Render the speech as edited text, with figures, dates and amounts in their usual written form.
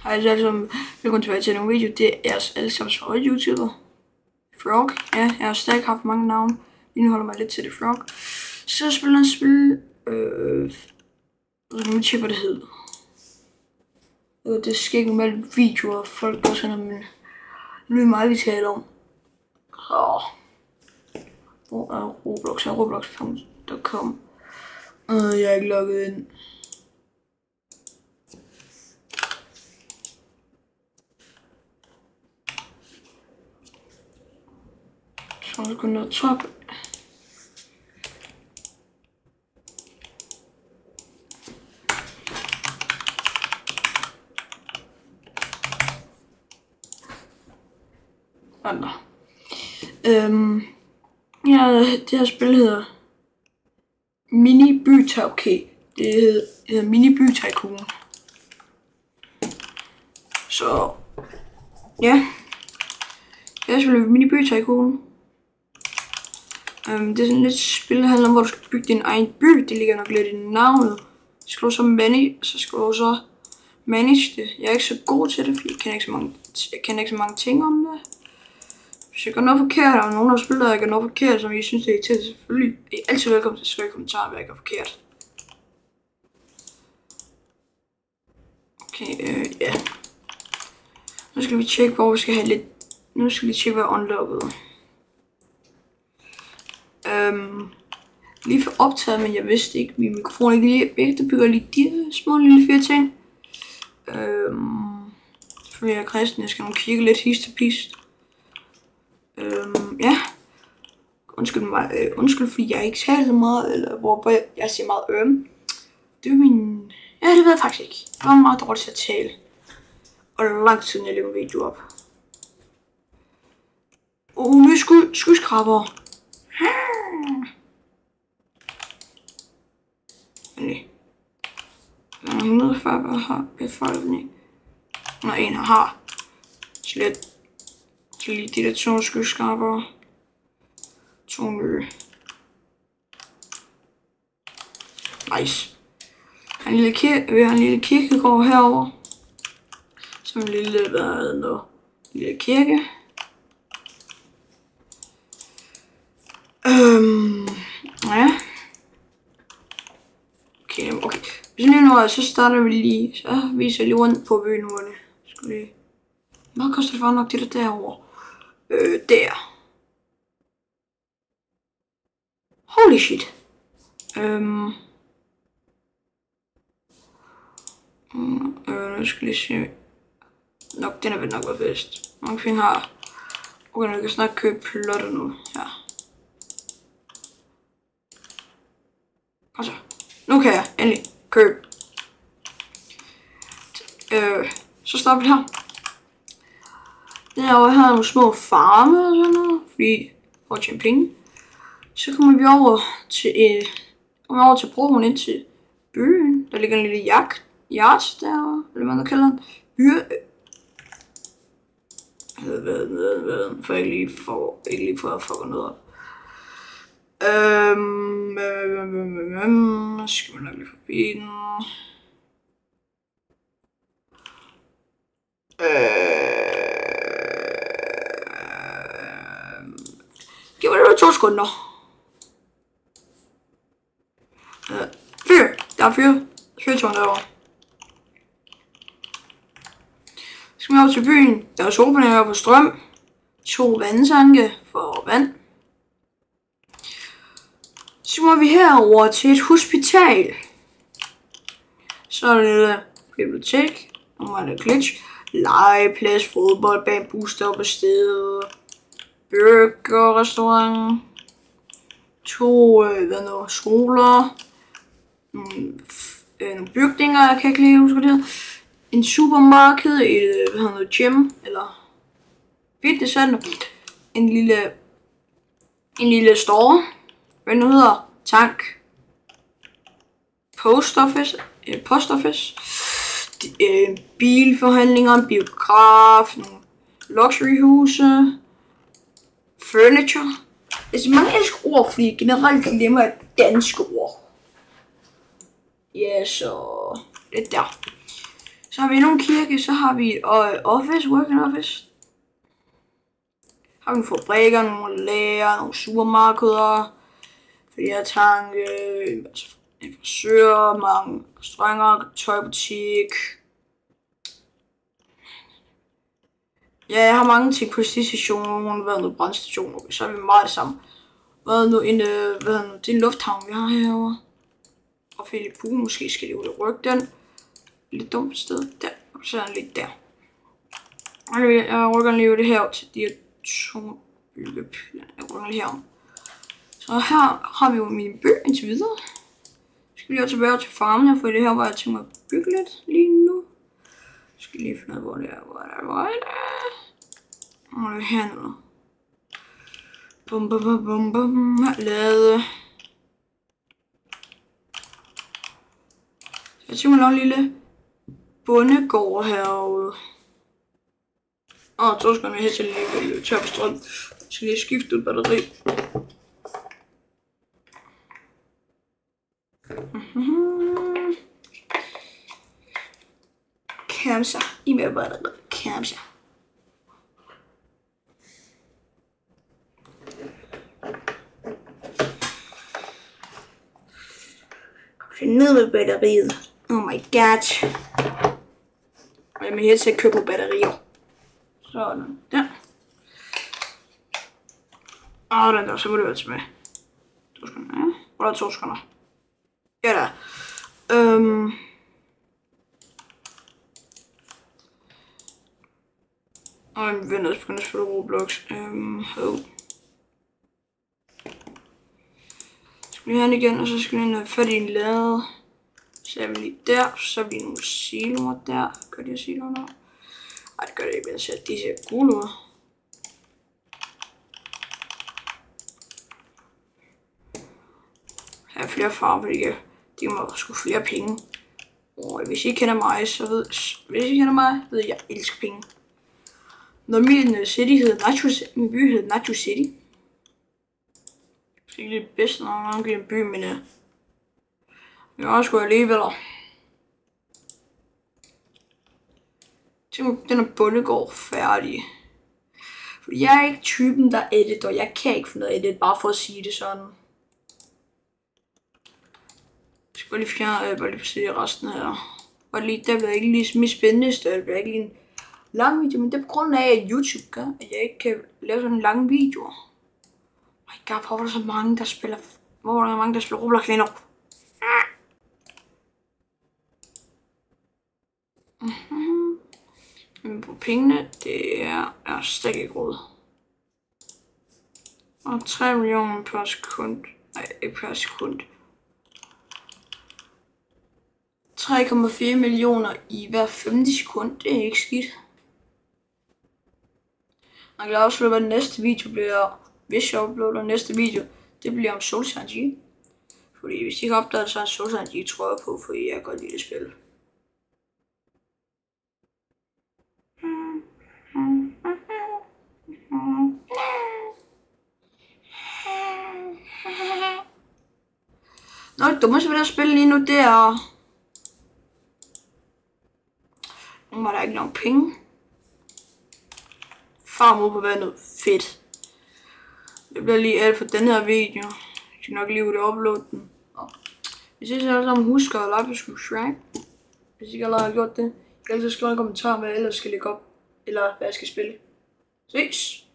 Hej alle sammen, velkommen tilbage til en video. Det er jeres allesammens favorit YouTuber, Frog. Ja, jeg har stadig haft mange navne. Lige nu holder mig lidt til det, Frog. Så spiller jeg et spil, jeg må tjekke, hvad det hedder. Det sker ikke mellem videoer, folk går sådan, men nu er det meget, vi taler om. Hvor er Roblox? Jeg er roblox.com. Jeg er ikke logget ind. Så jeg går ned top. Andre. Ja, det her spil hedder Mini By Tycoon. Det hedder Mini By Tycoon. Så ja, jeg spiller Mini By Tycoon. Det er sådan lidt spil, der handler om, hvor du skal bygge din egen by. Det ligger nok lidt i navnet. Så skal du så manage det. Jeg er ikke så god til det, fordi jeg kender ikke så mange ting om det. Hvis jeg gør noget forkert, og nogen der spiller, jeg gør noget forkert, som I synes det er til, selvfølgelig er I altid velkommen til at skrive i kommentarer, hvad jeg gør forkert. Okay, ja. Nu skal vi tjekke, hvor vi skal have lidt. Nu skal vi tjekke, hvad jeg unlocket. Lige for optaget, men jeg vidste ikke, min mikrofon ikke lige væk. Det bygger lige de små lille 4 ting. Fordi jeg er kristen, jeg skal nok kigge lidt hist og pist. Ja. Undskyld, fordi jeg ikke taler så meget, eller hvor jeg siger meget Det er min. Ja, det ved jeg faktisk ikke. Jeg var meget dårlig til at tale. Og det er lang tid siden jeg lavede en video op. Nye skyskraber. Nej. Der er 140 har befolkning. Når en har slet til lige de der 2 skyskraber. 2 nye. Nice. Vi har en lille kirkegård herover. Som en lille, lille kirke. Ja. Okay. Hvis lige nu, så starter vi lige. Så viser jeg lige rundt på byen nu. Skal vi. Hvad koster det for nok det derovre? Der. Holy shit. Nu skal jeg se. Nok, den er vel nok været bedst. Mange penge har. Okay, nu kan jeg snart købe plotter nu. Ja. Og så. Nu kan jeg endelig købe. Så starter vi her. Derovre har nogle små farme og sådan noget, fordi for at tjene penge. Så kommer vi over til broen ind til byen. Der ligger en lille yacht derovre, eller hvad man kalder den. For ikke lige for at fucke noget op. Skal man nok lige forbi den. Giv mig det 2 sekunder. Fyr. Der er fyrtårn derovre. Så skal vi op til byen. Der er solpaneler for strøm. 2 vandtanke for vand. Så må vi herover til et hospital. Så er der et lille bibliotek. Nu er der glitch. Legeplads, fodbold, bamboo på stedet. Burgerrestaurant. 2 skoler. Nogle bygninger, jeg kan ikke lige huske det. En supermarked, et gym, eller fitnesscenter. En lille store. Hvad nu hedder? Tank. Post office. Bilforhandlinger, en biograf, nogle luxuryhuse, furniture. Altså mange elsker ord, fordi generelt glemmer jeg danske ord. Ja, så lidt der. Så har vi endnu en kirke, så har vi et office, working office. Har vi nogle fabrikker, nogle lager, nogle supermarkeder, flere tanke, altså en frisør, mange restauranter, tøjbutik. Ja, jeg har mange ting på stationen, været noget brandstation, okay, så er vi meget det samme. Været nu en, det er en lufthavn, vi har herovre. Og Philip Pugh, måske skal de ud og rykke den. Lidt dumt sted, der, og så er den lidt der. Jeg rykker lige det her til de her to byggepiller. Jeg rykker lige herom. Så her har vi jo min by indtil videre. Så skal vi lige tilbage til farmen, for det her var jeg tænkt mig at bygge lidt lige nu. Jeg skal lige finde ud af, hvor det er, hvor det er. Og det er hernede. Bum bum bum bum bum. Lade. Jeg tænker mig at lave en lille bondegård herude. Så skal vi helt til lige tør på strøm. Jeg skal lige skifte ud batteri. Kamsa. I med batteri. Kamsa. Ned med batteriet. Oh my god. Og jeg må helt til at købe batterier. Sådan der. Og den der, så må det være tilbage. 2 sekunder, ja. Hvor er 2 sekunder? Ja, der. Og jeg vil også begynde at spille Roblox. Så skal vi herind igen, og så skal vi have fat i en lade. Så er vi lige der, så er vi nogle siloer der. Gør de her siloer der? Ej, det gør det ikke, jeg ser, de ser gule ud. Her er flere farver, fordi de må sgu flere penge. Og hvis I kender mig, så ved jeg elsker penge. Når min city hedder min by hedder Nacho City. Det er ikke det bedste, når man giver en by, men jeg også skulle alligevel. Tænk, den er bondegård færdig. For jeg er ikke typen, der editer. Jeg kan ikke finde noget edit, bare for at sige det sådan. Jeg skal lige fjerne, bare lige se resten her. Og lige, der bliver ikke lige mest spændende, så det bliver ikke lige en lang video, men det er på grund af, at YouTube gør, at jeg ikke kan lave sådan en lang video. My god, hvorfor er der så mange, der spiller, Roblox lige nu? Men på pengene, det er slet ikke råd. Og 3 millioner per sekund. Nej, ikke per sekund. 3,4 millioner i hver 5. sekund. Det er ikke skidt. Jeg kan afsløre, hvad den næste video bliver. Hvis jeg uploader næste video, det bliver om Soul Sanji. Fordi hvis I ikke opdager det, så er Soul Sanji, tror jeg på, fordi jeg godt lide det spil. Nå, det dummeste ved at spille lige nu, det er... Nu var der ikke nogen penge. Farm ud på vandet. Fedt. Det bliver lige alt for den her video. Jeg skal nok lige ud og uploade den. Hvis I alle sammen husker at like og subscribe. Hvis I ikke allerede har gjort det. I kan altid skrive en kommentar, hvad jeg ellers skal lægge op. Eller hvad jeg skal spille. Ses!